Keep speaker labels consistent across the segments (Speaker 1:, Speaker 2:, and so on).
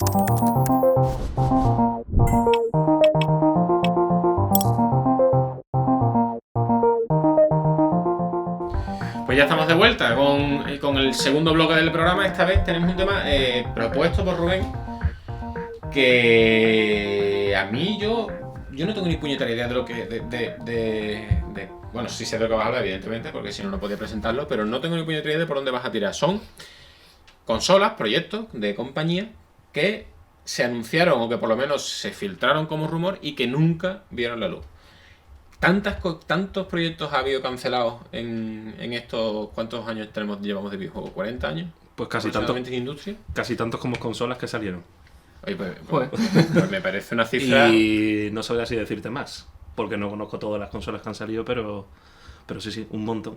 Speaker 1: Pues ya estamos de vuelta con el segundo bloque del programa. Esta vez tenemos un tema propuesto por Rubén que a mí yo no tengo ni puñetera idea de lo que... bueno, sí sé de lo que vas a hablar, evidentemente, porque si no, no podía presentarlo, pero no tengo ni puñetera idea de por dónde vas a tirar. Son consolas, proyectos de compañía que se anunciaron o que por lo menos se filtraron como rumor y que nunca vieron la luz. Tantos proyectos ha habido cancelados en estos... ¿Cuántos años llevamos de videojuego? ¿40 años?
Speaker 2: Pues casi tantos.
Speaker 1: En industria.
Speaker 2: Casi tantos como consolas que salieron.
Speaker 1: Oye, pues me parece una cifra...
Speaker 2: Y no sabría así decirte más, porque no conozco todas las consolas que han salido, pero sí, un montón.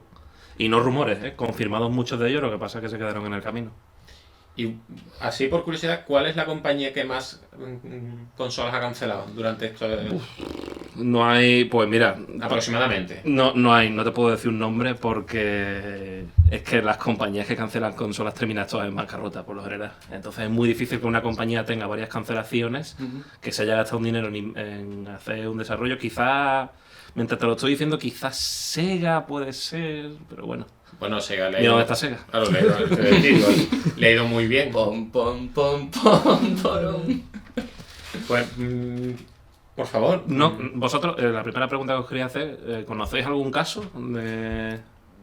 Speaker 2: Y no rumores, confirmados muchos de ellos, lo que pasa es que se quedaron en el camino.
Speaker 1: Y así por curiosidad, ¿cuál es la compañía que más consolas ha cancelado durante esto?
Speaker 2: No hay, pues mira...
Speaker 1: Aproximadamente.
Speaker 2: No te puedo decir un nombre porque es que las compañías que cancelan consolas terminan todas en bancarrota por lo general. Entonces es muy difícil que una compañía tenga varias cancelaciones, que se haya gastado un dinero en hacer un desarrollo. Quizás, mientras te lo estoy diciendo, quizás Sega puede ser, pero bueno.
Speaker 1: Bueno, Sega le
Speaker 2: ha ido... ¿Dónde está Sega?
Speaker 1: Claro, le ha ido muy bien. Pues... por favor.
Speaker 2: No, vosotros, la primera pregunta que os quería hacer, ¿conocéis algún caso?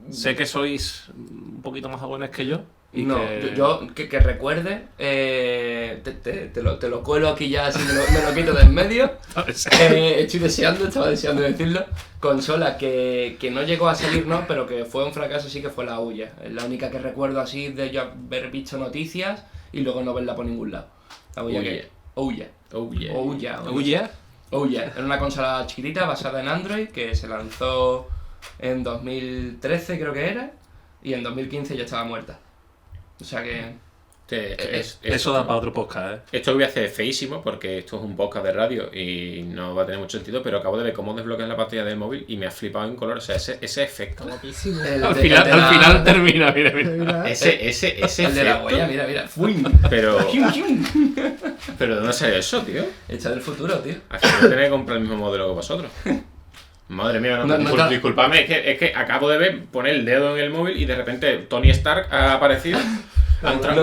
Speaker 2: Sé que sois un poquito más jóvenes que yo. Y
Speaker 3: no, yo que recuerde, te lo cuelo aquí ya, así me lo quito de en medio. Estaba deseando decirlo. Consola que no llegó a salir, no, pero que fue un fracaso, sí que fue la Ouya. Es la única que recuerdo así de yo haber visto noticias y luego no verla por ningún lado. La Ouya. Ouya. Era una consola chiquitita basada en Android que se lanzó en 2013, creo que era, y en 2015 ya estaba muerta. O sea que...
Speaker 2: eso da para otro podcast,
Speaker 1: Esto lo voy a hacer feísimo porque esto es un podcast de radio y no va a tener mucho sentido, pero acabo de ver cómo desbloquean la pantalla del móvil y me ha flipado en color. O sea, ese efecto.
Speaker 2: Al final termina, mira.
Speaker 1: Ese
Speaker 3: el de la huella, mira.
Speaker 1: Pero ¿de dónde sale eso, tío?
Speaker 3: Echa del futuro, tío.
Speaker 1: Así que tenéis que comprar el mismo modelo que vosotros. Madre mía, disculpadme, es que acabo de ver poner el dedo en el móvil y de repente Tony Stark ha aparecido.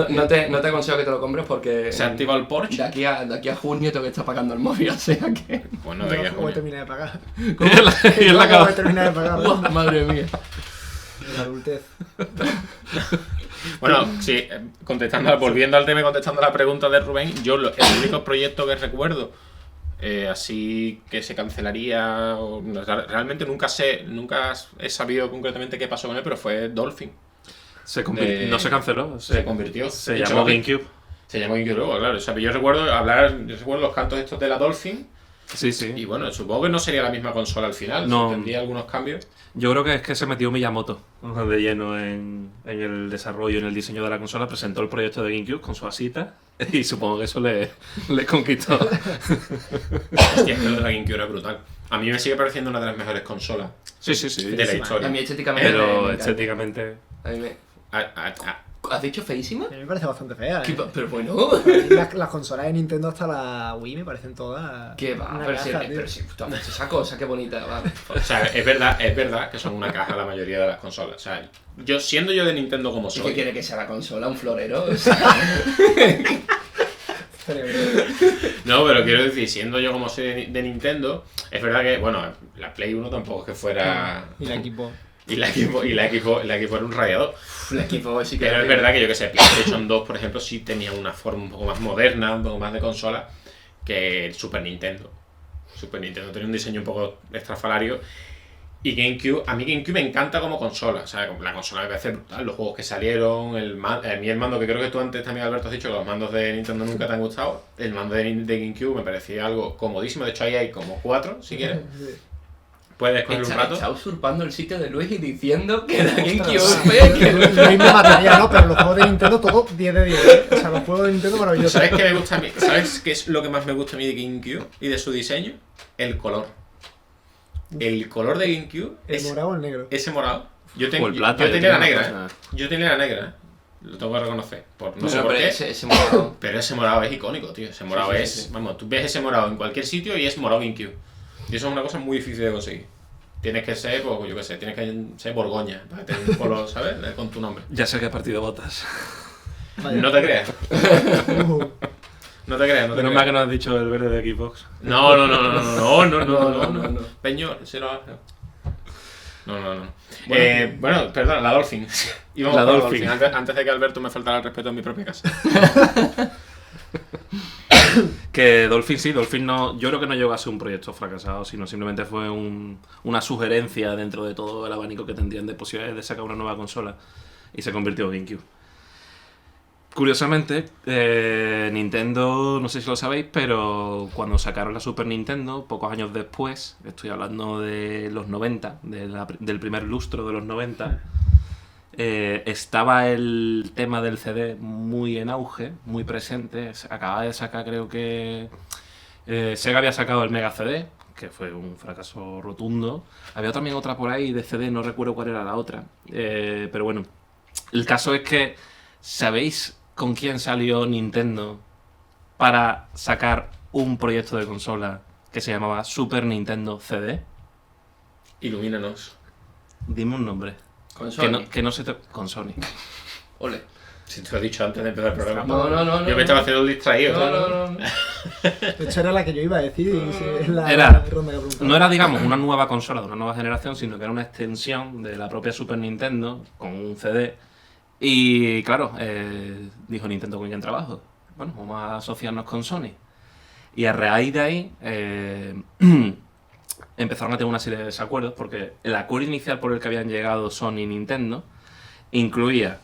Speaker 3: No te aconsejo que te lo compres porque
Speaker 1: se ha activado el Porsche.
Speaker 3: De aquí a junio tengo que estar pagando el móvil, o sea que...
Speaker 1: Bueno, de aquí a junio.
Speaker 4: ¿Cómo terminé de pagar?
Speaker 2: ¿Cómo
Speaker 4: terminé de pagar?
Speaker 3: Madre mía.
Speaker 4: La adultez.
Speaker 1: Bueno, sí, volviendo al tema y contestando a la pregunta de Rubén, yo el único proyecto que recuerdo así que se cancelaría, realmente nunca he sabido concretamente qué pasó con él, pero fue Dolphin.
Speaker 2: No se canceló,
Speaker 1: se convirtió.
Speaker 2: Se llamó GameCube.
Speaker 1: Se llamó GameCube luego, claro. O sea, yo recuerdo los cantos estos de la Dolphin.
Speaker 2: Sí.
Speaker 1: Y bueno, supongo que no sería la misma consola al final,
Speaker 2: no.
Speaker 1: Tendría algunos cambios.
Speaker 2: Yo creo que es que se metió Miyamoto de lleno en el desarrollo, en el diseño de la consola, presentó el proyecto de GameCube con su asita y supongo que eso le conquistó.
Speaker 1: Hostia, es que lo de la GameCube era brutal. A mí me sigue pareciendo una de las mejores consolas de la historia.
Speaker 3: A mí estéticamente
Speaker 2: pero estéticamente...
Speaker 3: A mí ¿Has dicho feísima?
Speaker 4: A mí me parece bastante fea.
Speaker 3: Pero bueno.
Speaker 4: Las consolas de Nintendo hasta la Wii me parecen todas.
Speaker 3: ¿Qué va? Pero si tú has hecho esa cosa, qué bonita, va.
Speaker 1: O sea, es verdad que son una caja la mayoría de las consolas. O sea, siendo yo de Nintendo como soy.
Speaker 3: ¿Y qué quiere que sea la consola? ¿Un florero? O sea...
Speaker 1: No, pero quiero decir, siendo yo como soy de Nintendo, es verdad que, bueno, la Play 1 tampoco es que fuera...
Speaker 4: Y la equipo.
Speaker 1: Y la equipo era un radiador.
Speaker 3: La equipo sí que...
Speaker 1: Pero es verdad que yo que sé, PlayStation 2, por ejemplo, sí tenía una forma un poco más moderna, un poco más de consola que el Super Nintendo. Super Nintendo tenía un diseño un poco estrafalario. Y GameCube, a mí GameCube me encanta como consola. O sea, la consola me parece brutal, los juegos que salieron, a mí el mando, que creo que tú antes también, Alberto, has dicho que los mandos de Nintendo nunca te han gustado. El mando de GameCube me parecía algo comodísimo. De hecho, ahí hay como 4, si quieres. Puedes coger un rato.
Speaker 3: Está usurpando el sitio de Luis y diciendo que la GameCube
Speaker 4: Lo mismo mataría, ¿no? Pero los juegos de Nintendo, todo 10 de 10. O sea, los juegos de Nintendo maravillosos.
Speaker 1: ¿Sabes qué me gusta a mí? ¿Sabes qué es lo que más me gusta a mí de GameCube y de su diseño? El color. El color de GameCube
Speaker 4: ¿El morado o el negro?
Speaker 1: Ese morado.
Speaker 2: O el plata.
Speaker 1: Yo tenía la negra. Yo tenía la negra. Lo tengo que reconocer. No sé
Speaker 3: Pero
Speaker 1: por qué.
Speaker 3: Ese morado.
Speaker 1: Pero ese morado es icónico, tío. Ese morado
Speaker 3: Sí, sí,
Speaker 1: es...
Speaker 3: sí.
Speaker 1: Vamos, tú ves ese morado en cualquier sitio y es morado GameCube. Y eso es una cosa muy difícil de conseguir. Tienes que ser, pues yo qué sé, tienes que ser Borgoña para tener un polo, ¿sabes? Con tu nombre.
Speaker 2: Ya sé qué partido votas.
Speaker 4: Vaya.
Speaker 1: No te creas.
Speaker 4: Uh,
Speaker 1: No te creas, no te
Speaker 2: Menos mal que
Speaker 1: creas.
Speaker 2: no has dicho el verde de Xbox.
Speaker 1: No.
Speaker 3: No.
Speaker 1: Peñor, se lo hace. No. Bueno, perdón, la Dolphin. Íbamos
Speaker 2: La
Speaker 1: con
Speaker 2: Dolphin.
Speaker 1: Antes de que Alberto me faltara el respeto en mi propia casa.
Speaker 2: Que Dolphin sí, Dolphin no. Yo creo que no llegó a ser un proyecto fracasado, sino simplemente fue una sugerencia dentro de todo el abanico que tendrían de posibilidades de sacar una nueva consola. Y se convirtió en GameCube. Curiosamente, Nintendo, no sé si lo sabéis, pero cuando sacaron la Super Nintendo, pocos años después, estoy hablando de los 90, del primer lustro de los 90, estaba el tema del CD muy en auge, muy presente. Acababa de sacar, creo que Sega había sacado el Mega CD, que fue un fracaso rotundo. Había también otra por ahí de CD, no recuerdo cuál era la otra. Pero bueno, el caso es que, ¿sabéis con quién salió Nintendo para sacar un proyecto de consola que se llamaba Super Nintendo CD?
Speaker 1: Ilumínanos.
Speaker 2: Dime un nombre.
Speaker 3: Con Sony.
Speaker 2: Que no se te... Con Sony.
Speaker 3: Ole.
Speaker 1: Si te lo he dicho antes de empezar el programa.
Speaker 3: No.
Speaker 1: Yo me estaba haciendo un distraído.
Speaker 3: No.
Speaker 4: de hecho, era la que yo iba a decir. Y sí, es la
Speaker 2: Era-
Speaker 4: ronda que preguntaba.
Speaker 2: No era, digamos, una nueva consola de una nueva generación, sino que era una extensión de la propia Super Nintendo con un CD. Y claro, dijo Nintendo: ¿con quién trabajo? Bueno, vamos a asociarnos con Sony. Y a raíz de ahí empezaron a tener una serie de desacuerdos, porque el acuerdo inicial por el que habían llegado Sony y Nintendo incluía,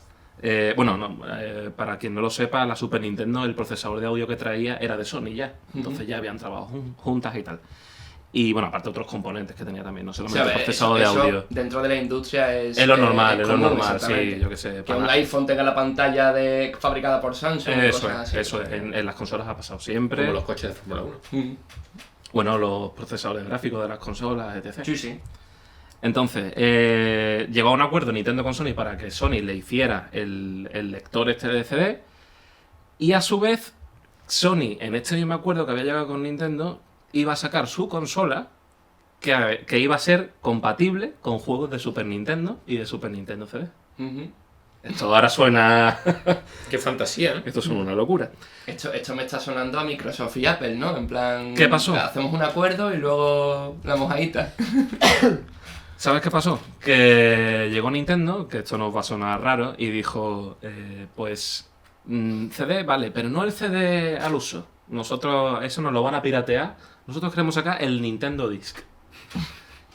Speaker 2: para quien no lo sepa, la Super Nintendo, el procesador de audio que traía era de Sony ya. Entonces ya habían trabajado juntas y tal. Y bueno, aparte otros componentes que tenía también, no solamente el procesador de audio.
Speaker 3: Dentro de la industria es
Speaker 2: Es lo normal,
Speaker 3: común,
Speaker 2: sí,
Speaker 3: exactamente.
Speaker 2: yo que sé.
Speaker 3: Que un iPhone tenga la pantalla fabricada por Samsung y
Speaker 2: Eso
Speaker 3: cosas así.
Speaker 2: es. En las consolas ha pasado siempre.
Speaker 1: Como los coches de Fórmula 1.
Speaker 3: Mm.
Speaker 2: Bueno, los procesadores gráficos de las consolas, etc.
Speaker 3: Sí.
Speaker 2: Entonces, llegó a un acuerdo Nintendo con Sony para que Sony le hiciera el lector este de CD. Y a su vez, Sony, en este mismo acuerdo que había llegado con Nintendo, iba a sacar su consola que iba a ser compatible con juegos de Super Nintendo y de Super Nintendo CD.
Speaker 3: Ujú.
Speaker 2: Esto ahora suena...
Speaker 1: Qué fantasía, ¿no?
Speaker 2: Esto suena una locura.
Speaker 3: Esto me está sonando a Microsoft y Apple, ¿no? En plan...
Speaker 2: ¿Qué pasó?
Speaker 3: Hacemos un acuerdo y luego la mojadita.
Speaker 2: ¿Sabes qué pasó? Que llegó Nintendo, que esto nos va a sonar raro, y dijo, CD, vale, pero no el CD al uso. Nosotros, eso nos lo van a piratear. Nosotros queremos sacar el Nintendo Disc.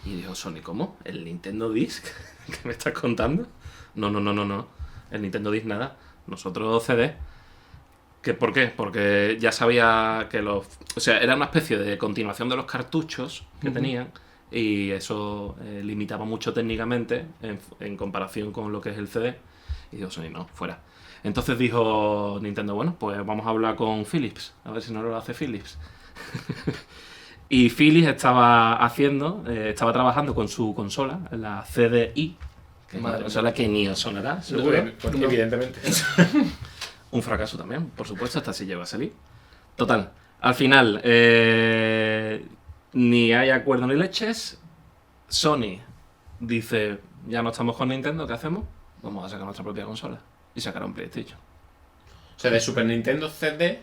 Speaker 2: Y dijo Sony, ¿cómo? ¿El Nintendo Disc? ¿Qué me estás contando? No. El Nintendo Disc nada. Nosotros CD. ¿Por qué? Porque ya sabía que O sea, era una especie de continuación de los cartuchos que tenían. Y eso limitaba mucho técnicamente en comparación con lo que es el CD. Y dijo Sony, no, fuera. Entonces dijo Nintendo, bueno, pues vamos a hablar con Philips, a ver si no lo hace Philips. Y Philips estaba trabajando con su consola, la CDI, que es una
Speaker 3: Madre
Speaker 2: consola que ni os sonará, seguro.
Speaker 1: Porque evidentemente.
Speaker 2: Un fracaso también, por supuesto, hasta si llega a salir. Total, al final, ni hay acuerdo ni leches. Sony dice, ya no estamos con Nintendo, ¿qué hacemos? Vamos a sacar nuestra propia consola. Y sacaron PlayStation.
Speaker 1: O sea, de Super Nintendo CD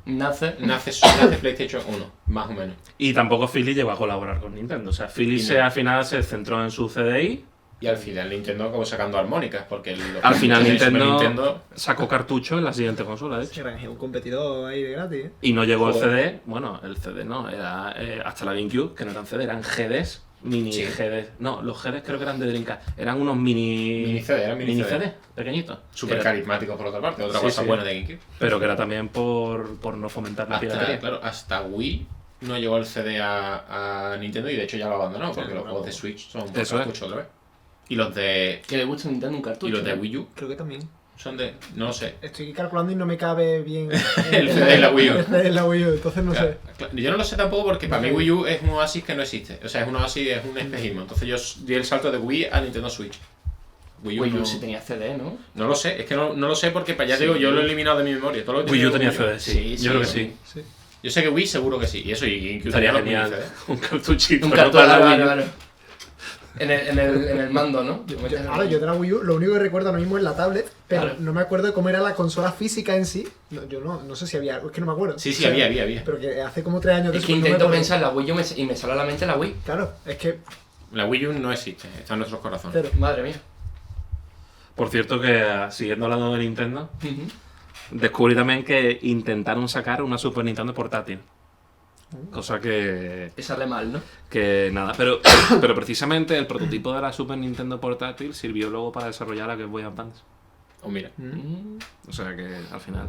Speaker 3: Nace.
Speaker 1: nace PlayStation 1, más o menos.
Speaker 2: Y tampoco Philips llegó a colaborar con Nintendo. O sea, Philips
Speaker 1: Y no.
Speaker 2: al final se centró en su CDI.
Speaker 1: Y al final Nintendo acabó sacando armónicas, porque
Speaker 2: Al final
Speaker 1: de Super
Speaker 2: Nintendo sacó cartucho en la siguiente consola, de hecho.
Speaker 4: Se granjeó un competidor ahí de gratis, ¿eh?
Speaker 2: Y no llegó el
Speaker 1: Joder.
Speaker 2: CD. Bueno, el CD no, era hasta la GameCube, que no eran CD, eran GDs. Mini
Speaker 1: Sí.
Speaker 2: GDs. No, los GDs creo que eran de Dreamcast. Eran unos mini
Speaker 1: CD, eran mini CD.
Speaker 2: pequeñitos.
Speaker 1: Súper
Speaker 2: Era-
Speaker 1: carismáticos por otra parte, otra
Speaker 2: Sí,
Speaker 1: cosa
Speaker 2: sí.
Speaker 1: buena de GameCube.
Speaker 2: Pero que era también por no fomentar la piratería.
Speaker 1: Hasta Wii no llegó el CD a Nintendo y de hecho ya lo abandonó, porque
Speaker 4: Sí,
Speaker 1: los
Speaker 4: no.
Speaker 1: juegos de Switch son por
Speaker 2: Eso es.
Speaker 1: cartucho otra vez. Y los de
Speaker 3: Que le gusta a Nintendo un cartucho.
Speaker 1: y los de
Speaker 3: ¿no?
Speaker 1: Wii U
Speaker 4: Creo que también.
Speaker 1: son de no lo sé.
Speaker 4: Estoy calculando y no me cabe bien
Speaker 1: El CD en la Wii U.
Speaker 4: El CD en la Wii U, entonces no sé.
Speaker 1: Yo no lo sé tampoco porque para mí Wii U es un oasis que no existe. O sea, es un oasis, es un espejismo. Entonces yo di el salto de Wii a Nintendo Switch. Wii
Speaker 3: Wii U
Speaker 1: no,
Speaker 3: sí tenía CD, ¿no?
Speaker 1: no lo sé, es que no lo sé porque para allá
Speaker 3: Sí.
Speaker 1: digo, yo lo he eliminado de mi memoria. Todo lo que
Speaker 2: Wii U tenía
Speaker 1: Wii U.
Speaker 2: CD, sí. Yo creo que sí.
Speaker 4: Sí.
Speaker 1: Yo sé que Wii seguro que sí. Y eso, y GameCube
Speaker 2: Estaría
Speaker 1: tenía los
Speaker 2: genial.
Speaker 1: mini CD.
Speaker 2: Un cartuchito.
Speaker 3: Un
Speaker 2: ¿no?
Speaker 3: cartón,
Speaker 2: Para la
Speaker 3: claro,
Speaker 2: Wii U.
Speaker 3: claro. En el mando, ¿no?
Speaker 4: Ahora yo de la Wii U, lo único que recuerdo ahora mismo es la tablet, pero
Speaker 3: Claro.
Speaker 4: no me acuerdo de cómo era la consola física en sí. No, yo no sé si había, es que no me acuerdo.
Speaker 1: Sí,
Speaker 4: O sea,
Speaker 1: había.
Speaker 4: Pero que hace como 3 años de
Speaker 3: Es
Speaker 4: eso,
Speaker 3: que
Speaker 4: pues no me
Speaker 3: intento
Speaker 4: acuerdo.
Speaker 3: pensar en la Wii U y me sale a la mente la Wii.
Speaker 4: Claro, es que
Speaker 1: La Wii U no existe, está en nuestros corazones.
Speaker 4: cero.
Speaker 3: Madre mía.
Speaker 2: Por cierto que, siguiendo hablando de Nintendo, descubrí también que intentaron sacar una Super Nintendo portátil. Cosa que
Speaker 3: Sale mal, ¿no?
Speaker 2: nada, pero precisamente el prototipo de la Super Nintendo portátil sirvió luego para desarrollar la Game Boy Advance.
Speaker 1: Oh, mira.
Speaker 2: O sea que al final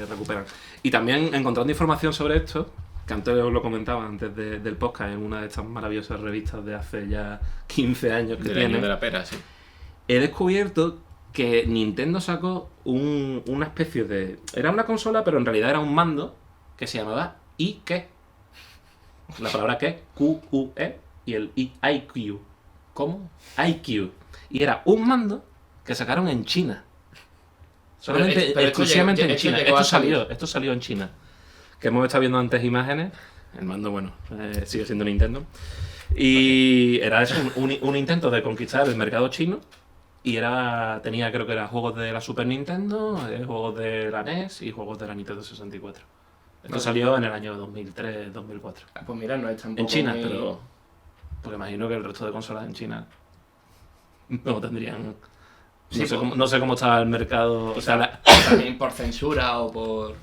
Speaker 2: recuperan. Y también encontrando información sobre esto, que antes os lo comentaba antes del podcast, en una de estas maravillosas revistas de hace ya 15 años que
Speaker 1: Del año
Speaker 2: tiene,
Speaker 1: de la pera, sí.
Speaker 2: he descubierto que Nintendo sacó una especie de... Era una consola, pero en realidad era un mando que se llamaba IQ. La palabra que, Q-U-E, y el IQ.
Speaker 1: ¿Cómo?
Speaker 2: IQ. Y era un mando que sacaron en China. Solamente,
Speaker 3: Pero esto
Speaker 2: exclusivamente
Speaker 3: llegó-
Speaker 2: en China.
Speaker 3: llegó a
Speaker 2: Esto salió en China. Que hemos estado viendo antes imágenes. El mando, bueno, sigue siendo Nintendo. Y era eso, un intento de conquistar el mercado chino. Y tenía, creo que era juegos de la Super Nintendo, juegos de la NES y juegos de la Nintendo 64. Esto salió en el año 2003-2004.
Speaker 3: Ah, pues mira, no es tampoco
Speaker 2: En China,
Speaker 3: muy-
Speaker 2: pero... Porque imagino que el resto de consolas en China no tendrían...
Speaker 3: Sí,
Speaker 2: No sé,
Speaker 3: pues-
Speaker 2: no sé cómo estaba el mercado... O sea,
Speaker 3: También por censura o por...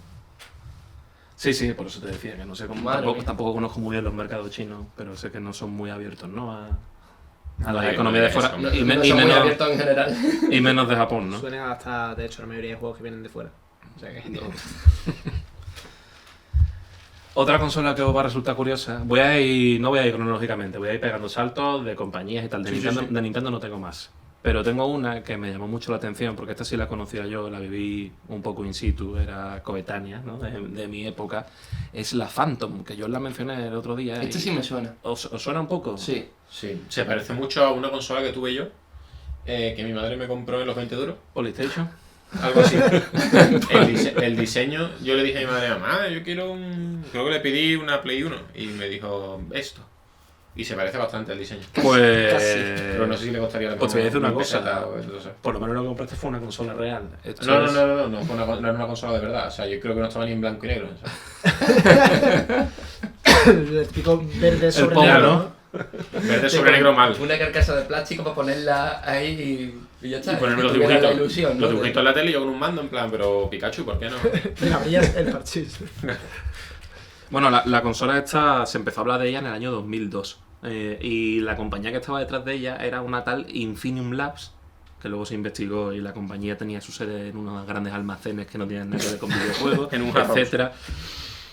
Speaker 2: sí, por eso te decía que no sé cómo...
Speaker 3: Madre mía.
Speaker 2: Tampoco conozco muy bien los mercados chinos, pero sé que no son muy abiertos, ¿no? A la
Speaker 1: No,
Speaker 2: economía de
Speaker 1: eso,
Speaker 2: fuera.
Speaker 1: no-
Speaker 3: No,
Speaker 2: Y,
Speaker 3: no
Speaker 2: y
Speaker 3: son muy
Speaker 2: menos,
Speaker 3: abiertos en general.
Speaker 2: y menos de Japón, ¿no?
Speaker 4: Suelen adaptar, de hecho, la mayoría de juegos que vienen de fuera. O sea que...
Speaker 2: Otra consola que os va a resultar curiosa, no voy a ir cronológicamente, voy a ir pegando saltos de compañías y tal. De Nintendo no tengo más. Pero tengo una que me llamó mucho la atención, porque esta sí la conocía yo, la viví un poco in situ, era coetánea, ¿no? de mi época. Es la Phantom, que yo la mencioné el otro día.
Speaker 3: Este
Speaker 2: y-
Speaker 3: sí me suena.
Speaker 2: ¿Os suena un poco?
Speaker 3: Sí.
Speaker 1: Sí, se parece mucho a una consola que tuve yo, que mi madre me compró en los 20 duros.
Speaker 2: PlayStation.
Speaker 1: Algo así. El diseño, yo le dije a mi madre, mamá, yo quiero creo que le pedí una Play 1 y me dijo esto. Y se parece bastante al diseño.
Speaker 2: Pues...
Speaker 1: Pero no sé si le costaría la
Speaker 2: Pues te voy a decir una cosa.
Speaker 1: peseta o no sé.
Speaker 2: Por lo menos lo que compraste fue una consola real. Esto
Speaker 1: No,
Speaker 2: es-
Speaker 1: fue no era una consola de verdad. O sea, yo creo que no estaba ni en blanco y negro. ¿sabes?
Speaker 4: El típico verde sobre
Speaker 2: pomo,
Speaker 4: negro,
Speaker 2: ¿no?
Speaker 4: ¿no?
Speaker 1: Verde sobre negro mal.
Speaker 3: Una carcasa de plástico para ponerla ahí y ya está.
Speaker 1: Y ponerme los
Speaker 3: Que tuviera
Speaker 1: dibujitos.
Speaker 3: la ilusión, ¿no?
Speaker 1: Los dibujitos en la tele y yo con un mando en plan, pero Pikachu, ¿por qué no?
Speaker 4: Venga, abrías el parchís.
Speaker 2: Bueno, la consola esta se empezó a hablar de ella en el año 2002. Y la compañía que estaba detrás de ella era una tal Infinium Labs, que luego se investigó y la compañía tenía su sede en unos grandes almacenes que no tienen nada que ver con videojuegos,
Speaker 1: En un warehouse.
Speaker 2: etcétera.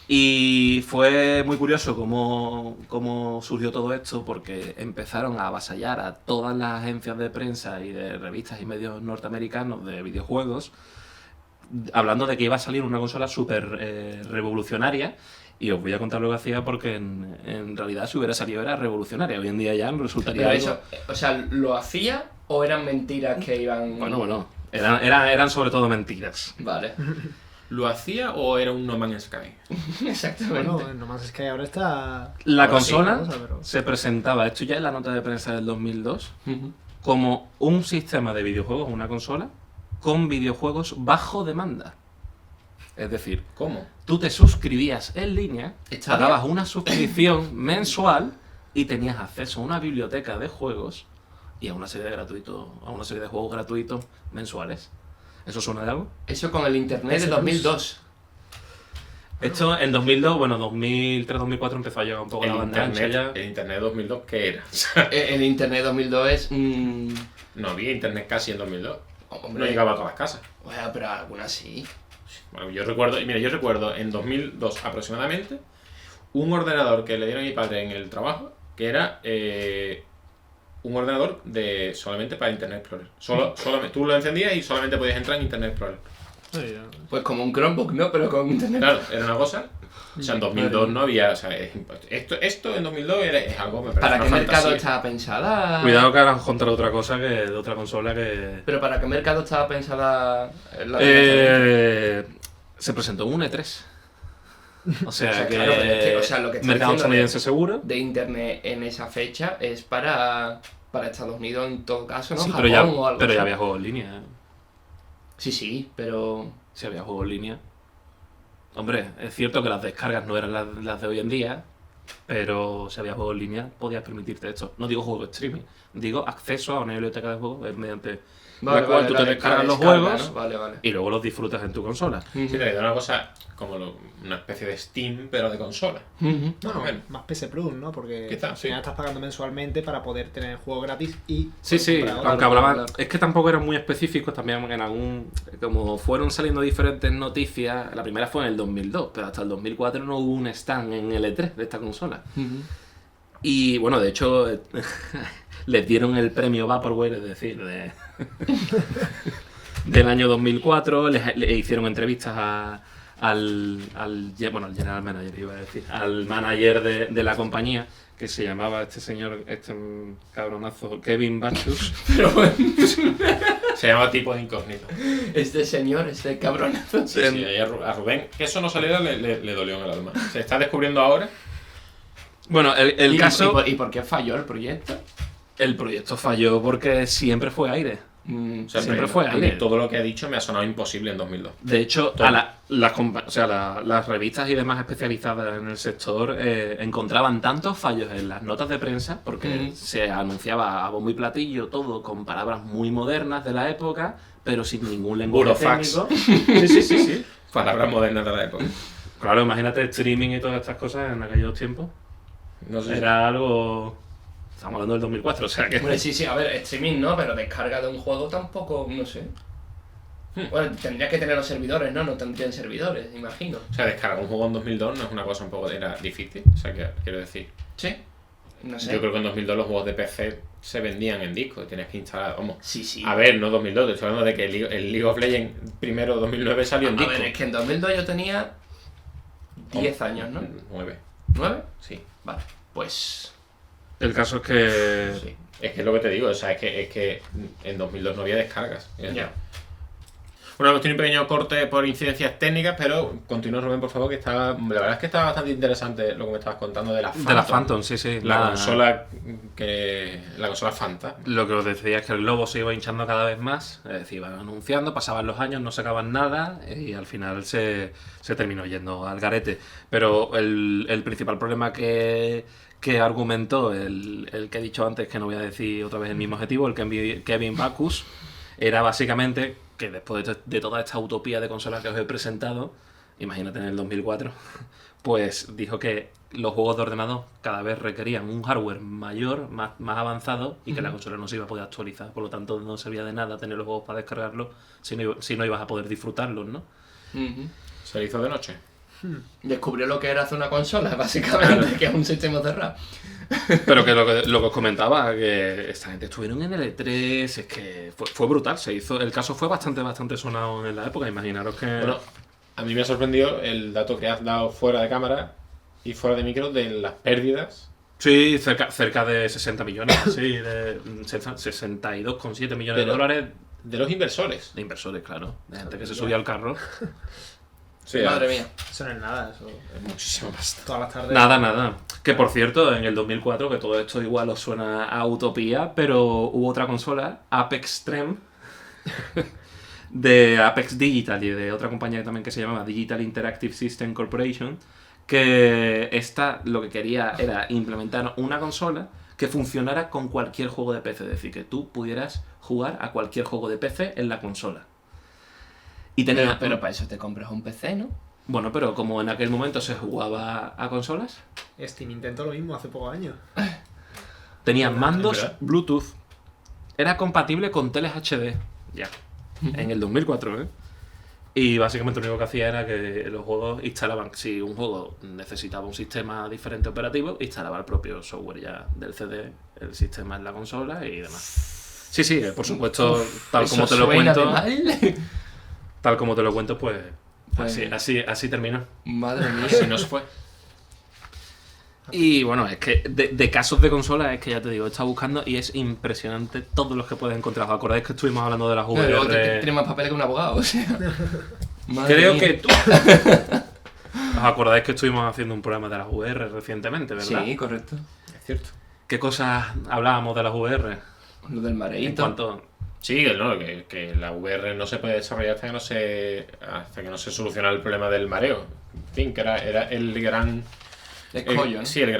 Speaker 2: Y fue muy curioso cómo surgió todo esto, porque empezaron a avasallar a todas las agencias de prensa y de revistas y medios norteamericanos de videojuegos, hablando de que iba a salir una consola súper revolucionaria. Y os voy a contar lo que hacía porque en realidad si hubiera salido era revolucionaria. Hoy en día ya resultaría
Speaker 3: Pero
Speaker 2: algo...
Speaker 3: eso, o sea, ¿lo hacía o eran mentiras que iban...?
Speaker 2: Bueno, eran sobre todo mentiras.
Speaker 3: Vale.
Speaker 1: ¿Lo hacía o era un No Man's Sky?
Speaker 3: Exactamente.
Speaker 4: Bueno, nomás es que ahora está...
Speaker 2: La
Speaker 1: Ahora sí,
Speaker 2: consola
Speaker 4: cosa, pero-
Speaker 2: se presentaba, esto ya es la nota de prensa del 2002,
Speaker 3: Ujú.
Speaker 2: como un sistema de videojuegos, una consola, con videojuegos bajo demanda. Es decir,
Speaker 1: ¿Cómo?
Speaker 2: tú te suscribías en línea,
Speaker 3: ¿Está
Speaker 2: pagabas una suscripción mensual y tenías acceso a una biblioteca de juegos y a una serie de juegos gratuitos mensuales. ¿Eso suena de algo?
Speaker 3: Eso con el internet
Speaker 4: Ese
Speaker 3: de 2002.
Speaker 2: Esto en 2002, bueno, 2003-2004 empezó a llegar un poco la banda ancha ya.
Speaker 1: El internet 2002, ¿qué era?
Speaker 3: El internet 2002 es...
Speaker 1: No había internet casi en 2002. No
Speaker 3: hombre,
Speaker 1: llegaba a todas las casas.
Speaker 3: bueno, pero algunas sí.
Speaker 1: Bueno, yo recuerdo en 2002 aproximadamente un ordenador que le dieron a mi padre en el trabajo que era un ordenador solamente para Internet Explorer. Solamente, tú lo encendías y solamente podías entrar en Internet Explorer.
Speaker 3: Pues como un Chromebook, ¿no? Pero con internet.
Speaker 1: Claro, era una cosa O sea, en 2002 no había... O sea, esto en 2002 es algo... Me parece
Speaker 3: ¿Para
Speaker 1: una
Speaker 3: qué mercado
Speaker 1: fantasía.
Speaker 3: estaba pensada?
Speaker 2: Cuidado que ahora os contaré otra cosa de otra consola que...
Speaker 3: ¿Pero para qué mercado estaba pensada la
Speaker 2: se presentó en un E3. O sea, que...
Speaker 3: claro, pero es que, o sea, lo que estoy
Speaker 2: mercado
Speaker 3: diciendo
Speaker 2: estadounidense seguro.
Speaker 3: de internet en esa fecha es para Estados Unidos en todo caso, ¿no?
Speaker 2: Sí,
Speaker 3: Japón
Speaker 2: pero ya,
Speaker 3: o algo
Speaker 2: pero
Speaker 3: así.
Speaker 2: ya había juegos en línea.
Speaker 3: Sí, pero...
Speaker 2: Si había juegos en línea. Hombre, es cierto que las descargas no eran las de hoy en día, pero si había juegos en línea podías permitirte esto. No digo juego de streaming, digo acceso a una biblioteca de juegos mediante la cual tú te descargas los juegos,
Speaker 3: ¿no? Vale.
Speaker 2: y luego los disfrutas en tu consola.
Speaker 1: Sí, te digo una cosa como una especie de Steam, pero de consola.
Speaker 3: Ujú.
Speaker 1: Más o menos.
Speaker 4: Más PS Plus, ¿no? Porque
Speaker 1: Quizá,
Speaker 4: al
Speaker 1: sí.
Speaker 4: final estás pagando mensualmente para poder tener el juego gratis y...
Speaker 2: Sí,
Speaker 4: comprar otro.
Speaker 2: aunque hablaban,
Speaker 3: claro.
Speaker 2: es que tampoco eran muy específicos también en algún, como fueron saliendo diferentes noticias, la primera fue en el 2002, pero hasta el 2004 no hubo un stand en el E3 de esta consola.
Speaker 3: Ujú.
Speaker 2: Y bueno, de hecho, les dieron el premio Vaporware, es decir, del año 2004, le hicieron entrevistas al general manager, iba a decir, al manager de la compañía, que se llamaba este señor, cabronazo, Kevin Bachus.
Speaker 3: Pero bueno,
Speaker 1: Se llama Tipo de Incógnito.
Speaker 3: este señor, este cabronazo.
Speaker 1: Sí, y a Rubén, que eso no saliera, le dolió en el alma. Se está descubriendo ahora.
Speaker 2: Bueno, el caso...
Speaker 3: ¿Y por qué falló el proyecto?
Speaker 2: El proyecto falló porque siempre fue aire.
Speaker 3: Mm,
Speaker 1: O sea,
Speaker 2: Siempre
Speaker 1: a
Speaker 2: fue
Speaker 1: mí
Speaker 2: aire.
Speaker 1: todo lo que ha dicho me ha sonado imposible en 2002.
Speaker 2: De hecho,
Speaker 1: Todo.
Speaker 2: las revistas y demás especializadas en el sector encontraban tantos fallos en las notas de prensa, porque se anunciaba a bombo y platillo todo con palabras muy modernas de la época, pero sin ningún lenguaje
Speaker 1: Burofax.
Speaker 2: técnico. Sí.
Speaker 1: Palabras modernas de la época.
Speaker 2: Claro, imagínate streaming y todas estas cosas en aquellos tiempos.
Speaker 1: No sé.
Speaker 2: Era algo... Estamos hablando del 2004, o sea que...
Speaker 3: Hombre, sí, a ver, streaming no, pero descarga de un juego tampoco, no sé. Bueno, tendría que tener los servidores, ¿no? No tendrían servidores, imagino.
Speaker 1: O sea, descargar un juego en 2002 no es una cosa un poco... Era difícil. O sea, que quiero decir...
Speaker 3: Sí, no sé.
Speaker 1: Yo creo que en 2002 los juegos de PC se vendían en disco. Tienes que instalar... Vamos.
Speaker 3: Sí.
Speaker 1: A ver, no 2002. Te estoy hablando de que el League of Legends primero 2009 salió en
Speaker 3: A
Speaker 1: disco.
Speaker 3: ver, es que en 2002 yo tenía 10 años, ¿no?
Speaker 1: 9.
Speaker 3: ¿9?
Speaker 1: Sí.
Speaker 3: Vale, pues...
Speaker 2: El caso es que...
Speaker 1: Sí. Es que es lo que te digo. O sea, es que en 2002 no había descargas.
Speaker 3: Ya.
Speaker 1: Bueno, hemos tenido un pequeño corte por incidencias técnicas, pero continúa, Rubén, por favor, que la verdad es que está bastante interesante lo que me estabas contando de la Phantom.
Speaker 2: De la Phantom, sí.
Speaker 1: La consola Fanta.
Speaker 2: Lo que os decía es que el globo se iba hinchando cada vez más, es decir, iban anunciando, pasaban los años, no sacaban nada y al final se terminó yendo al garete. Pero el principal problema que argumentó el que he dicho antes, que no voy a decir otra vez el mismo objetivo, el Kevin Bachus, era básicamente que después de toda esta utopía de consolas que os he presentado, imagínate en el 2004, pues dijo que los juegos de ordenador cada vez requerían un hardware mayor, más avanzado, y que la consola no se iba a poder actualizar. Por lo tanto, no servía de nada tener los juegos para descargarlos si no ibas a poder disfrutarlos, ¿no?
Speaker 3: Ujú.
Speaker 1: Se le hizo de noche.
Speaker 3: Descubrió lo que era hacer una consola, básicamente, que es un sistema cerrado.
Speaker 2: Pero que lo que os comentaba, que esta gente estuvieron en el E3, es que fue brutal, el caso fue bastante sonado en la época, imaginaros que...
Speaker 1: Bueno, a mí me ha sorprendido el dato que has dado fuera de cámara y fuera de micro de las pérdidas.
Speaker 2: Sí, cerca de 60 millones, sí, de 62,7 millones de
Speaker 1: Pero-
Speaker 2: dólares
Speaker 1: De los inversores.
Speaker 2: de inversores, claro, de gente que se subía al carro.
Speaker 1: Sí,
Speaker 3: Madre mía.
Speaker 4: Eso no es nada, eso.
Speaker 1: Es muchísima pasta.
Speaker 4: Todas las tardes.
Speaker 2: Nada. Que por cierto, en el 2004, que todo esto igual os suena a utopía, pero hubo otra consola, Apex Trem, de Apex Digital y de otra compañía también que se llamaba Digital Interactive System Corporation, que esta lo que quería era implementar una consola que funcionara con cualquier juego de PC, es decir, que tú pudieras jugar a cualquier juego de PC en la consola. Y tenía,
Speaker 3: Pero para eso te compras un PC, ¿no?
Speaker 2: bueno, pero como en aquel momento se jugaba a consolas,
Speaker 4: Steam intentó lo mismo hace pocos años.
Speaker 2: tenía mandos
Speaker 1: ¿verdad?
Speaker 2: Bluetooth, era compatible con teles HD, ya, en el 2004, ¿eh? Y básicamente lo único que hacía era que los juegos instalaban, si un juego necesitaba un sistema diferente operativo, instalaba el propio software ya del CD, el sistema en la consola y demás. Sí, por supuesto, tal como te lo cuento, tal como te lo cuento, pues Así terminó.
Speaker 3: Madre mía.
Speaker 1: Si no se fue.
Speaker 2: Y bueno, es que de casos de consolas, es que ya te digo, he estado buscando y es impresionante todos los que puedes encontrar. ¿Os acordáis que estuvimos hablando de las
Speaker 3: Pero luego
Speaker 2: VR?
Speaker 3: tiene más papeles que un abogado, o sea. Madre
Speaker 2: Creo
Speaker 3: mía.
Speaker 2: que tú... ¿Os acordáis que estuvimos haciendo un programa de las VR recientemente, verdad?
Speaker 3: Sí, correcto.
Speaker 1: Es cierto.
Speaker 2: ¿Qué cosas hablábamos de las VR?
Speaker 3: Lo del
Speaker 2: En
Speaker 3: mareíto.
Speaker 2: cuanto...
Speaker 1: Sí, no, que la VR no se puede desarrollar hasta que no se soluciona el problema del mareo. En fin, que era el gran...
Speaker 3: Escollo, ¿no?
Speaker 1: Sí, el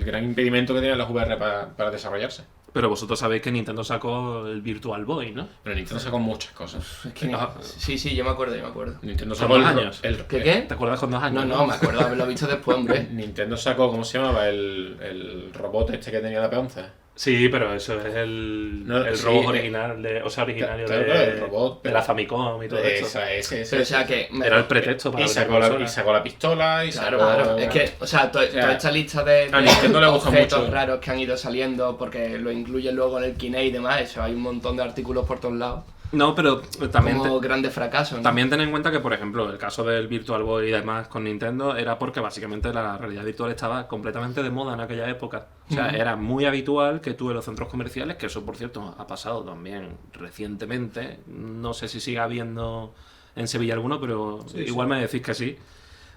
Speaker 1: gran impedimento que tenían las VR para desarrollarse.
Speaker 2: Pero vosotros sabéis que Nintendo sacó el Virtual Boy, ¿no?
Speaker 1: Pero Nintendo sacó muchas cosas.
Speaker 3: Es que
Speaker 2: Ah.
Speaker 3: Sí, yo me acuerdo.
Speaker 1: Nintendo
Speaker 2: Con
Speaker 1: sacó
Speaker 2: 2 años.
Speaker 3: ¿Qué?
Speaker 2: ¿Te acuerdas con 2 años?
Speaker 3: No, me acuerdo haberlo visto después, hombre.
Speaker 1: Nintendo sacó, ¿cómo se llamaba? El robot este que tenía la peonza.
Speaker 2: Sí, pero eso es el
Speaker 1: Sí,
Speaker 2: robot original, originario
Speaker 1: claro, el robot,
Speaker 2: de la Famicom y todo esto.
Speaker 1: Ese.
Speaker 3: Pero o sea que...
Speaker 2: Era el pretexto para
Speaker 1: Y
Speaker 2: vender
Speaker 1: sacó
Speaker 2: consolas.
Speaker 1: la pistola y
Speaker 3: Claro,
Speaker 1: sacó...
Speaker 3: claro. Es que, o sea, toda esta lista de
Speaker 1: a Nintendo le gusta
Speaker 3: objetos
Speaker 1: mucho.
Speaker 3: raros que han ido saliendo porque lo incluyen luego en el Kinect y demás, eso, hay un montón de artículos por todos lados.
Speaker 2: No, pero también...
Speaker 3: Como grandes fracasos, ¿no?
Speaker 2: También ten en cuenta que, por ejemplo, el caso del Virtual Boy y demás con Nintendo era porque básicamente la realidad virtual estaba completamente de moda en aquella época. O sea, era muy habitual que tú en los centros comerciales, que eso por cierto ha pasado también recientemente, no sé si sigue habiendo en Sevilla alguno, pero igual me decís que sí,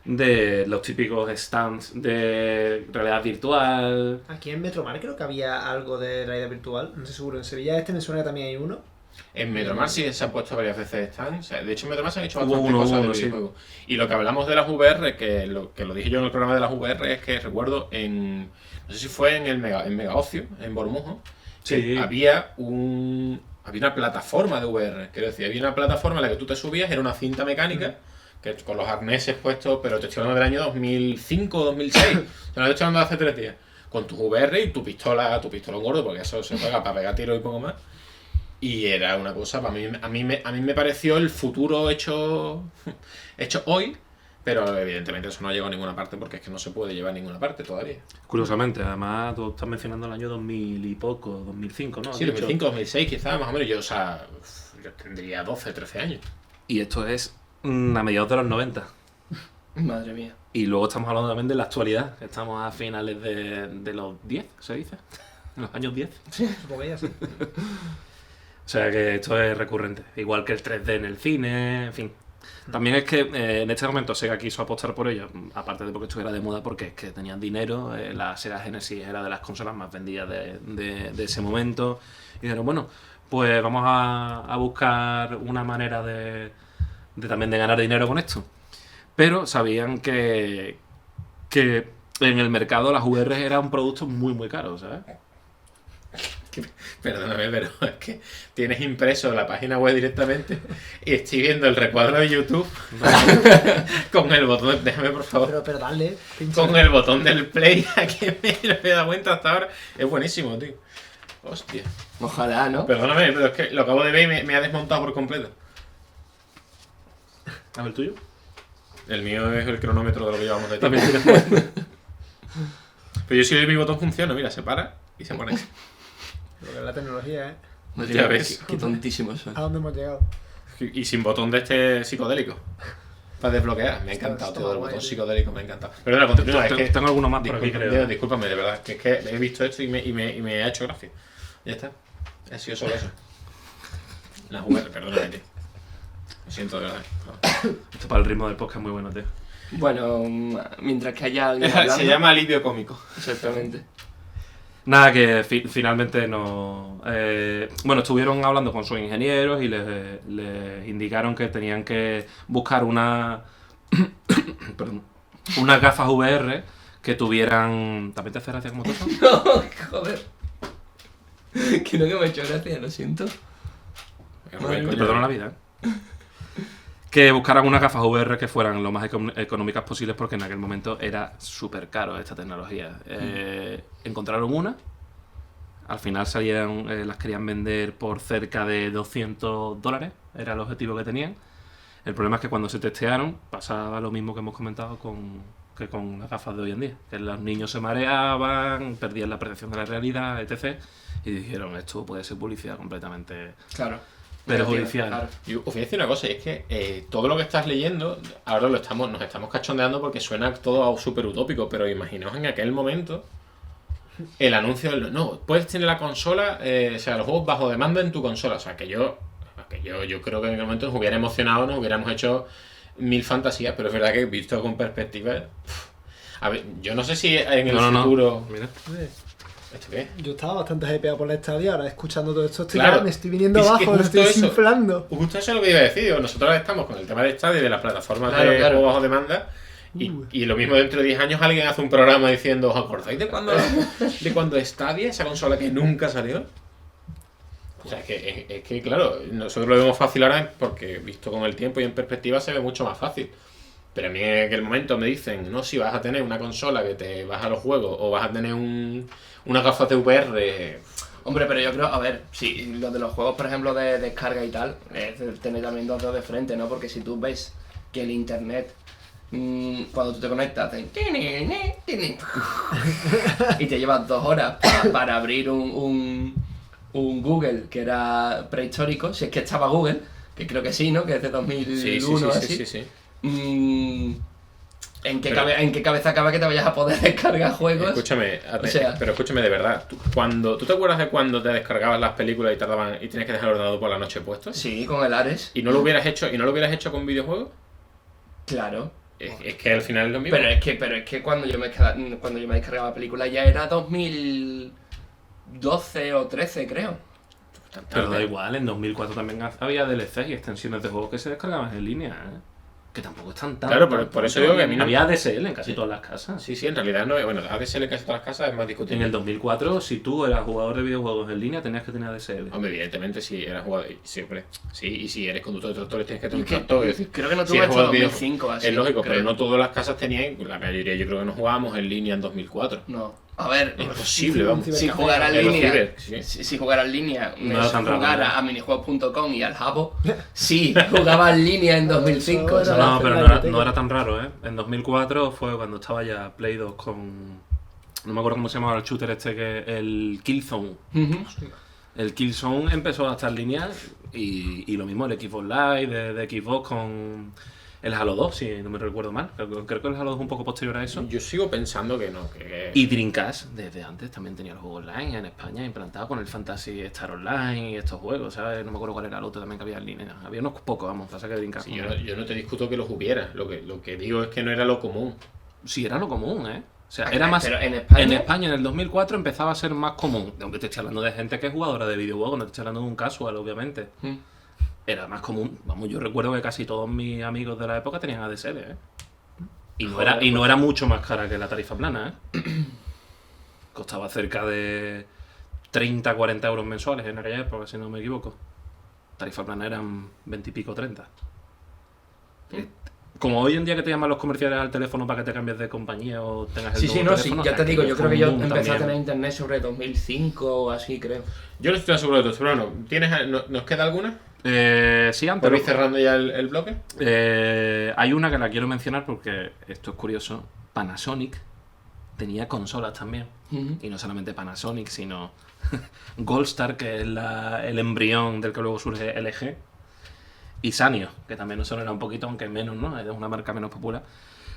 Speaker 2: de los típicos stands de realidad virtual.
Speaker 4: Aquí en Metromar creo que había algo de realidad virtual, no sé seguro. En Sevilla me suena que también hay uno.
Speaker 1: En Metromar sí se han puesto varias veces stands. O sea, de hecho, en Metromar se han hecho
Speaker 2: Hubo
Speaker 1: bastantes
Speaker 2: uno,
Speaker 1: cosas de
Speaker 2: sí.
Speaker 1: videojuegos. Y lo que hablamos de las VR, que lo dije yo en el programa de las VR, es que recuerdo no sé si fue en Mega Ocio, en Bormujo, que
Speaker 2: Sí.
Speaker 1: había una plataforma de VR. Quiero decir, había una plataforma en la que tú te subías, era una cinta mecánica, que con los arneses puestos, pero te estoy hablando del año 2005 o 2006. O sea, no te estoy hablando de hace 3 días. Con tu VR y tu pistola gordo, porque eso se juega para pegar tiros y poco más. Y era una cosa, a mí me pareció el futuro hecho hoy, pero evidentemente eso no ha llegado a ninguna parte porque es que no se puede llevar a ninguna parte todavía.
Speaker 2: Curiosamente, además tú estás mencionando el año 2000 y poco, 2005, ¿no?
Speaker 1: Sí,
Speaker 2: Has dicho.
Speaker 1: 2005, 2006 quizás, más o menos. Yo tendría 12, 13 años.
Speaker 2: Y esto es a mediados de los 90.
Speaker 3: Madre mía.
Speaker 2: Y luego estamos hablando también de la actualidad. Estamos a finales de los 10, se dice. En los años 10.
Speaker 4: Supongo que ya sí.
Speaker 2: O sea que esto es recurrente. Igual que el 3D en el cine, en fin. También es que en este momento Sega quiso apostar por ello, aparte de porque estuviera de moda, porque es que tenían dinero. La Sega Genesis era de las consolas más vendidas de ese momento. Y dijeron, bueno, pues vamos a buscar una manera de también de ganar dinero con esto. Pero sabían que en el mercado las VR era un producto muy, muy caro, ¿sabes?
Speaker 1: Perdóname, pero es que tienes impreso la página web directamente y estoy viendo el recuadro de YouTube con el botón, déjame por favor,
Speaker 4: Pero dale, pincha.
Speaker 1: con el botón del play, a que me he dado cuenta hasta ahora. Es buenísimo, tío. Hostia.
Speaker 3: Ojalá, ¿no?
Speaker 1: Perdóname, pero es que lo acabo de ver y me ha desmontado por completo.
Speaker 2: ¿A ver el tuyo?
Speaker 1: El mío es el cronómetro de lo que llevamos de
Speaker 2: También
Speaker 1: tiempo.
Speaker 2: tienes-
Speaker 1: Pero yo si mi botón funciona, mira, se para y se pone.
Speaker 4: Lo que es la tecnología, ¿eh?
Speaker 3: Madre
Speaker 1: Ya
Speaker 3: mía,
Speaker 1: ves.
Speaker 3: Qué tontísimo soy.
Speaker 4: ¿A dónde hemos llegado?
Speaker 1: Y sin botón de este psicodélico. Para desbloquear. Me ha encantado
Speaker 4: Está
Speaker 1: todo el
Speaker 4: guay,
Speaker 1: botón
Speaker 4: tío.
Speaker 1: psicodélico, me ha encantado. Pero ahora continúa, es que...
Speaker 2: Tengo alguno más por aquí, creo.
Speaker 1: Discúlpame, de verdad, que es que he visto esto y me ha hecho gracia. Ya está. Ha sido solo eso. La VR, perdóname, tío. Lo siento, de verdad.
Speaker 2: Esto para el ritmo del podcast es muy bueno, tío.
Speaker 3: Bueno, mientras que haya alguien hablando...
Speaker 1: Se llama alivio cómico.
Speaker 3: Exactamente.
Speaker 2: Nada, que finalmente no... bueno, estuvieron hablando con sus ingenieros y les indicaron que tenían que buscar perdón, unas gafas VR que tuvieran... ¿También te hace gracia como todo?
Speaker 3: No, joder. Que no, que me ha hecho gracia, lo siento.
Speaker 2: Te perdono la vida, ¿eh? Que buscaran unas gafas VR que fueran lo más económicas posibles porque en aquel momento era súper caro esta tecnología. Encontraron una, al final salieron, las querían vender por cerca de $200, era el objetivo que tenían. El problema es que cuando se testearon pasaba lo mismo que hemos comentado que con las gafas de hoy en día, que los niños se mareaban, perdían la percepción de la realidad, etc. Y dijeron, esto puede ser publicidad completamente...
Speaker 3: Claro.
Speaker 2: perjudicial.
Speaker 3: Claro.
Speaker 1: Yo os voy a decir una cosa, y es que todo lo que estás leyendo, ahora nos estamos cachondeando porque suena todo súper utópico, pero imaginaos en aquel momento el anuncio del no, puedes tener la consola, o sea, los juegos bajo demanda en tu consola. O sea, que yo creo que en aquel momento nos hubiera emocionado, nos hubiéramos hecho mil fantasías, pero es verdad que visto con perspectiva. A ver, yo no sé si en el futuro.
Speaker 2: Mira.
Speaker 1: ¿Esto qué?
Speaker 4: Yo estaba bastante hypeado por la Stadia, ahora escuchando todo esto
Speaker 1: Claro.
Speaker 4: me estoy viniendo
Speaker 1: Es que
Speaker 4: abajo, me
Speaker 1: justo
Speaker 4: estoy
Speaker 1: eso.
Speaker 4: desinflando.
Speaker 1: Justo eso es lo que iba a decir. Digo, nosotros estamos con el tema de Stadia y de las plataformas
Speaker 3: Claro,
Speaker 1: de
Speaker 3: claro.
Speaker 1: juegos bajo demanda. Y lo mismo dentro de 10 años alguien hace un programa diciendo, ¿os acordáis de cuando Stadia, esa consola que nunca salió? O sea, es que claro, nosotros lo vemos fácil ahora porque visto con el tiempo y en perspectiva se ve mucho más fácil. Pero a mí en aquel momento me dicen, no, si vas a tener una consola que te baja los juegos o vas a tener unas gafas de VR.
Speaker 3: Hombre, pero yo creo, a ver, sí, lo de los juegos, por ejemplo, de descarga y tal, es tener también dos dedos de frente, ¿no? Porque si tú ves que el internet, cuando tú te conectas, hacen y te llevas 2 horas para abrir un Google que era prehistórico, si es que estaba Google, que creo que sí, ¿no? Que es de 2001 así.
Speaker 1: Sí.
Speaker 3: ¿En qué cabeza cabe que te vayas a poder descargar juegos?
Speaker 1: Escúchame,
Speaker 3: O sea,
Speaker 1: pero escúchame de verdad. ¿Tú te acuerdas de cuando te descargabas las películas y tenías que dejar el ordenador por la noche puesto?
Speaker 3: sí, con el Ares.
Speaker 1: ¿Y no lo hubieras hecho con videojuegos?
Speaker 3: Claro.
Speaker 1: Es que al final es lo mismo.
Speaker 3: Pero es que cuando yo me descargaba la película ya era 2012 o 13, creo.
Speaker 2: Pero da igual, en 2004 también había DLC y extensiones de juegos que se descargaban en línea, ¿eh? Que tampoco están tan...
Speaker 1: Claro, por eso digo que a mí no...
Speaker 2: Había ADSL en casi todas las casas.
Speaker 1: Sí, en realidad no. Bueno, ADSL en casi todas las casas es más discutible.
Speaker 2: En el 2004, si tú eras jugador de videojuegos en línea, tenías que tener ADSL.
Speaker 1: Hombre, evidentemente, si eres jugador... Sí, hombre. Sí, y si eres conductor de tractores tienes que tener un tractor. Es decir,
Speaker 3: Creo que no
Speaker 1: si
Speaker 3: tuve
Speaker 1: eres
Speaker 3: hasta
Speaker 1: jugador de
Speaker 3: 2005 así.
Speaker 1: es lógico,
Speaker 3: creo.
Speaker 1: pero no todas las casas tenían... La mayoría yo creo que no jugábamos en línea en 2004.
Speaker 3: No. A ver,
Speaker 1: Es imposible, vamos.
Speaker 3: si jugara en
Speaker 1: En los
Speaker 3: línea,
Speaker 1: ciber, sí.
Speaker 3: si jugara en línea,
Speaker 2: No era tan raro,
Speaker 3: jugara
Speaker 2: ¿no?
Speaker 3: a minijuegos.com y al Jabo, sí, jugaba en línea en 2005.
Speaker 4: Eso
Speaker 3: ¿sabes?
Speaker 2: No, pero
Speaker 4: la
Speaker 2: no era tan raro, ¿eh? En 2004 fue cuando estaba ya Play 2 con... No me acuerdo cómo se llamaba el shooter que el Killzone.
Speaker 3: Ujú.
Speaker 2: El Killzone empezó a estar en línea y lo mismo el Xbox Live de Xbox con el Halo 2, si no me recuerdo mal. Creo que el Halo 2 es un poco posterior a eso.
Speaker 1: Yo sigo pensando que no, que...
Speaker 2: Y Dreamcast, desde antes, también tenía el juego online en España, implantado con el Fantasy Star Online y estos juegos, ¿sabes? No me acuerdo cuál era el otro también que había en línea. Había unos pocos, vamos, pasa que Dreamcast...
Speaker 1: Sí, yo no te discuto que los hubiera. Lo que digo es que no era lo común.
Speaker 2: Sí, era lo común, ¿eh? O sea, era más...
Speaker 3: Pero en España...
Speaker 2: En España, en el 2004, empezaba a ser más común. Aunque te estoy hablando de gente que es jugadora de videojuegos, no te estoy hablando de un casual, obviamente. Era más común. Vamos, yo recuerdo que casi todos mis amigos de la época tenían ADSL, ¿eh? Y no era mucho más cara que la tarifa plana, ¿eh? Costaba cerca de 30, 40 euros mensuales en aquella época, si no me equivoco. Tarifa plana eran 20 y pico, 30. Como hoy en día que te llaman los comerciales al teléfono para que te cambies de compañía o tengas el
Speaker 3: Sí,
Speaker 2: nuevo
Speaker 3: no, sí,
Speaker 2: teléfono,
Speaker 3: ya te digo,
Speaker 2: aquello
Speaker 3: yo
Speaker 2: fue
Speaker 3: creo que
Speaker 2: un
Speaker 3: yo
Speaker 2: boom
Speaker 3: empecé a
Speaker 2: también.
Speaker 3: tener internet sobre 2005 o así, creo.
Speaker 1: Yo no estoy tan seguro de todo, pero bueno, ¿nos queda alguna?
Speaker 2: Sí, antes.
Speaker 1: ¿Por ir cerrando ya el bloque?
Speaker 2: Hay una que la quiero mencionar porque esto es curioso. Panasonic tenía consolas también.
Speaker 3: Ujú.
Speaker 2: Y no solamente Panasonic, sino Goldstar, que es el embrión del que luego surge LG. Y Sanyo, que también nos sonará un poquito, aunque menos, ¿no? Es una marca menos popular.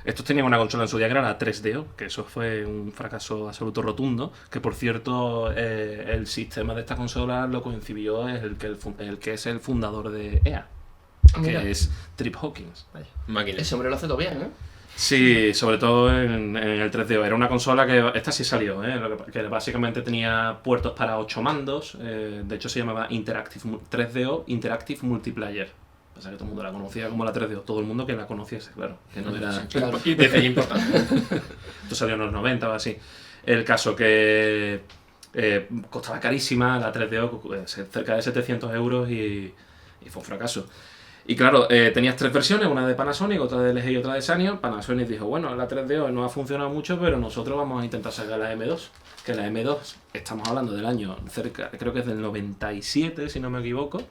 Speaker 2: Estos tenían una consola en su día que era la 3DO, que eso fue un fracaso absoluto rotundo. Que por cierto, el sistema de esta consola lo concibió el que es el fundador de EA,
Speaker 3: Mira.
Speaker 2: que es Trip Hawkins.
Speaker 1: Máquina.
Speaker 3: Ese hombre lo hace todo bien, ¿eh?
Speaker 2: Sí, sobre todo en el 3DO. Era una consola que... Esta sí salió, ¿eh? Que básicamente tenía puertos para 8 mandos. De hecho se llamaba 3DO Interactive Multiplayer. Pasa que todo el mundo la conocía como la 3DO. Todo el mundo que la conociese, claro. Que no era...
Speaker 3: Claro.
Speaker 1: Y detalle importante.
Speaker 2: Esto salió en los 90 o así. El caso que costaba carísima, la 3DO, cerca de 700 euros y fue un fracaso. Y claro, tenías 3 versiones, una de Panasonic, otra de LG y otra de Sanyo. Panasonic dijo, bueno, la 3DO no ha funcionado mucho, pero nosotros vamos a intentar sacar la M2. Que la M2, estamos hablando del año cerca, creo que es del 97, si no me equivoco.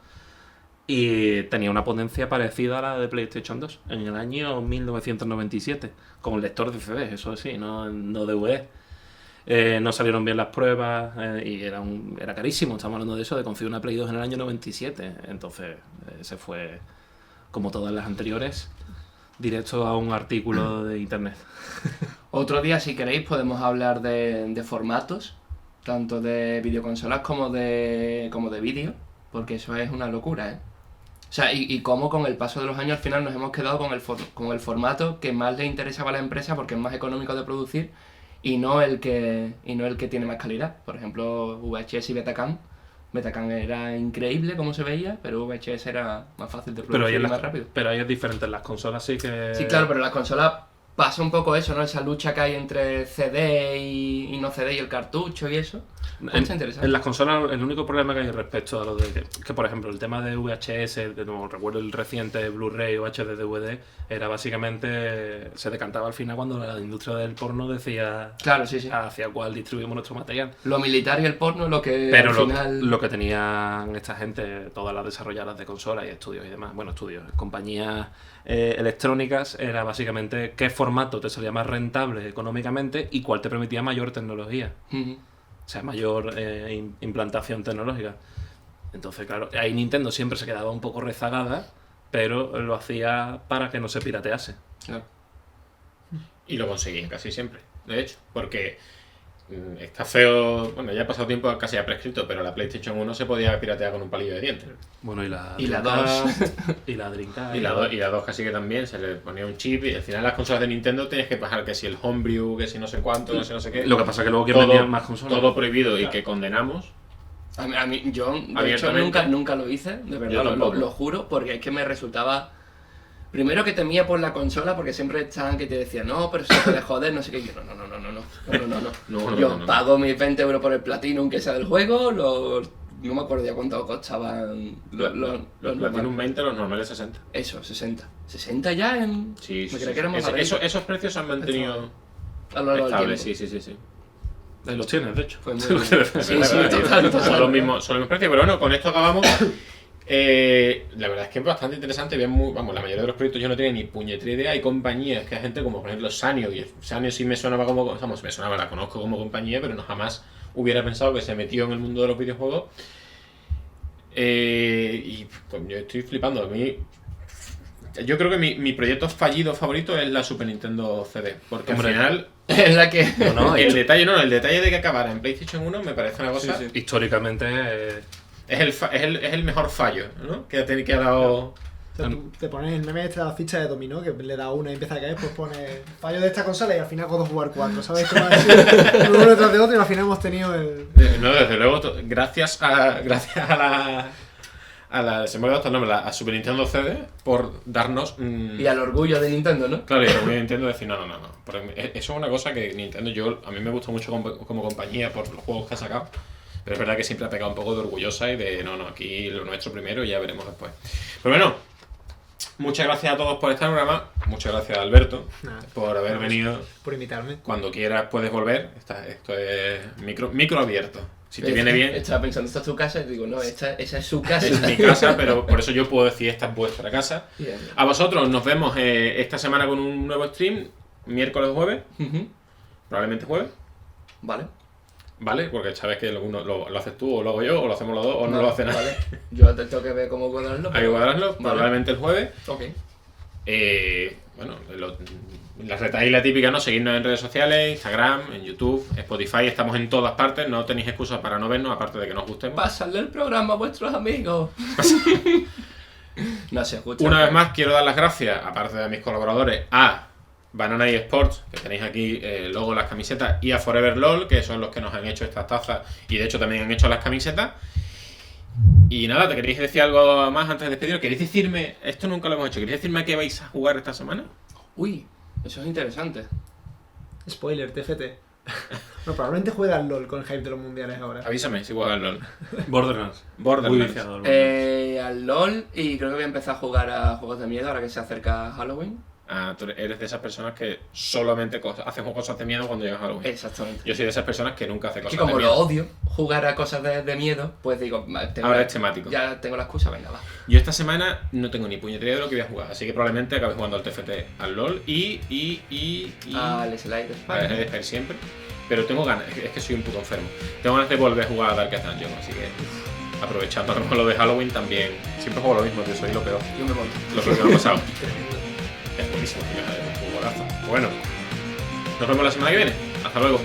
Speaker 2: Y tenía una potencia parecida a la de PlayStation 2 en el año 1997, con lector de CD, eso sí, no DVD. no salieron bien las pruebas y era carísimo. Estamos hablando de eso, de conseguir una Play 2 en el año 97. Entonces se fue, como todas las anteriores, directo a un artículo de internet.
Speaker 3: Otro día, si queréis, podemos hablar de formatos, tanto de videoconsolas como de vídeo, porque eso es una locura, ¿eh? O sea, y cómo con el paso de los años al final nos hemos quedado con el formato que más le interesaba a la empresa porque es más económico de producir y no el que tiene más calidad. Por ejemplo, VHS y Betacam. Betacam era increíble como se veía, pero VHS era más fácil de producir y más rápido.
Speaker 2: Pero ahí es diferente, en las consolas sí que...
Speaker 3: Sí, claro, pero en las consolas pasa un poco eso, ¿no? Esa lucha que hay entre CD y no CD y el cartucho y eso.
Speaker 2: En las consolas el único problema que hay respecto a lo de que por ejemplo el tema de VHS, no recuerdo el reciente Blu-ray o HD DVD, era básicamente, se decantaba al final cuando la industria del porno decía
Speaker 3: claro, sí.
Speaker 2: hacia cuál distribuimos nuestro material.
Speaker 3: Lo militar y el porno es lo que
Speaker 2: pero
Speaker 3: al final...
Speaker 2: lo que tenían esta gente, todas las desarrolladoras de consolas y estudios y demás, compañías electrónicas, era básicamente qué formato te salía más rentable económicamente y cuál te permitía mayor tecnología. O sea, mayor implantación tecnológica. Entonces, claro, ahí Nintendo siempre se quedaba un poco rezagada, pero lo hacía para que no se piratease.
Speaker 3: Claro.
Speaker 1: Y lo conseguían casi siempre, de hecho, porque está feo, bueno, ya ha pasado tiempo, casi ha prescrito, pero la PlayStation 1 se podía piratear con un palillo de dientes.
Speaker 2: Bueno, y la
Speaker 3: 2.
Speaker 2: Y la Dreamcast.
Speaker 1: Y la 2 casi que también, se le ponía un chip y al final las consolas de Nintendo tenías que pasar que si el homebrew, que si no sé cuánto, no sé qué.
Speaker 2: Lo que pasa es que luego quieren vender más consolas.
Speaker 1: Todo prohibido y que condenamos.
Speaker 3: A mí, yo de hecho nunca lo hice, de verdad, lo juro, porque es que me resultaba... Primero que temía por la consola, porque siempre estaban que te decían, no, pero se puede joder, no sé qué. Y yo, no. Yo pago mis 20 euros por el Platinum que sea del juego, no me acuerdo ya cuánto costaban
Speaker 1: los Platinum 20, los normales 60.
Speaker 3: Eso, 60. ¿60 ya en...?
Speaker 1: Sí,
Speaker 3: me creía que éramos
Speaker 1: esos precios se han mantenido
Speaker 3: a lo largo
Speaker 1: estables,
Speaker 3: del tiempo.
Speaker 1: sí.
Speaker 2: Los tienes, de hecho.
Speaker 3: Pues muy bien. Sí, total.
Speaker 1: Son los mismos precios, pero bueno, con esto acabamos. La verdad es que es bastante interesante. Vamos, la mayoría de los proyectos yo no tenía ni puñetera idea. Hay compañías que hay gente como, por ejemplo, Sanyo. Y Sanyo sí me sonaba la conozco como compañía, pero no jamás hubiera pensado que se metió en el mundo de los videojuegos. Y pues yo estoy flipando. A mí, yo creo que mi proyecto fallido favorito es la Super Nintendo CD. Porque al final...
Speaker 3: Es la que...
Speaker 1: el detalle de que acabara en PlayStation 1 me parece una cosa...
Speaker 2: Sí. Históricamente...
Speaker 1: Es el mejor fallo, ¿no? Que ha dado...
Speaker 4: O sea, tú te pones el meme de la ficha de dominó, que le da una y empieza a caer, pues pone fallo de esta consola y al final God of War 4, ¿sabes? Como así, uno detrás de otro y al final hemos tenido el...
Speaker 1: No, desde luego, gracias a a Super Nintendo CD por darnos...
Speaker 3: Y al orgullo de Nintendo, ¿no?
Speaker 1: Claro, y al orgullo de Nintendo decir, no. Porque eso es una cosa que Nintendo, a mí me gusta mucho como compañía por los juegos que ha sacado. Pero es verdad que siempre ha pegado un poco de orgullosa y de no, aquí lo nuestro primero y ya veremos después. Pero bueno, muchas gracias a todos por estar en el programa. Muchas gracias a Alberto por haber venido.
Speaker 4: Por invitarme.
Speaker 1: Cuando quieras puedes volver. Esto es micro abierto. Si te viene bien.
Speaker 3: Estaba pensando, esta es tu casa, y digo, no, esa es su casa.
Speaker 1: Es mi casa, pero por eso yo puedo decir, esta es vuestra casa.
Speaker 3: Bien.
Speaker 1: A vosotros nos vemos esta semana con un nuevo stream, miércoles o jueves. Probablemente jueves. Vale, porque sabes que lo haces tú, o lo hago yo, o lo hacemos los dos, o no lo hace nadie.
Speaker 3: Vale. Yo te tengo que ver cómo cuadrarlo.
Speaker 1: Hay que cuadrarlo, probablemente el jueves.
Speaker 3: Ok.
Speaker 1: Bueno, la retaíla típica, ¿no? Seguidnos en redes sociales, Instagram, en YouTube, Spotify, estamos en todas partes, no tenéis excusas para no vernos, aparte de que nos gustemos.
Speaker 3: Pasadle el programa a vuestros amigos. No se escucha.
Speaker 1: Una vez más quiero dar las gracias, aparte de a mis colaboradores, a Banana Sports, que tenéis aquí el logo, las camisetas, y a Forever LOL, que son los que nos han hecho estas tazas y de hecho también han hecho las camisetas. Y nada, ¿te queréis decir algo más antes de despedir? ¿Queréis decirme, esto nunca lo hemos hecho, ¿queréis decirme a qué vais a jugar esta semana?
Speaker 3: Uy, eso es interesante.
Speaker 4: Spoiler, TFT. No, probablemente juega al LOL con el hype de los mundiales ahora.
Speaker 1: Avísame si juegas al LOL.
Speaker 2: Borderlands.
Speaker 1: Muy
Speaker 2: viciado al Borderlands.
Speaker 3: Al LOL, y creo que voy a empezar a jugar a juegos de miedo ahora que se acerca Halloween.
Speaker 1: Tú eres de esas personas que solamente hacen cosas de miedo cuando llegas a Halloween.
Speaker 3: Exactamente.
Speaker 1: Yo soy de esas personas que nunca hace cosas
Speaker 3: de miedo. Y como
Speaker 1: de miedo.
Speaker 3: lo odio, jugar a cosas de miedo, pues digo...
Speaker 1: Ahora es temático.
Speaker 3: Ya tengo la excusa, venga, va.
Speaker 1: Yo esta semana no tengo ni puñetera de lo que voy a jugar, así que probablemente acabe jugando al TFT, al LOL y
Speaker 3: al Slide Spire
Speaker 1: siempre. pero tengo ganas, es que soy un puto enfermo. Tengo ganas de volver a jugar a Darkest Dungeon, así que aprovechando a lo mejor lo de Halloween también. Siempre juego lo mismo, tío, soy lo peor.
Speaker 3: Yo me monto.
Speaker 1: Lo peor que me ha pasado. Es buenísimo, tío, es un jugadorazo. Bueno, nos vemos la semana que viene. Hasta luego.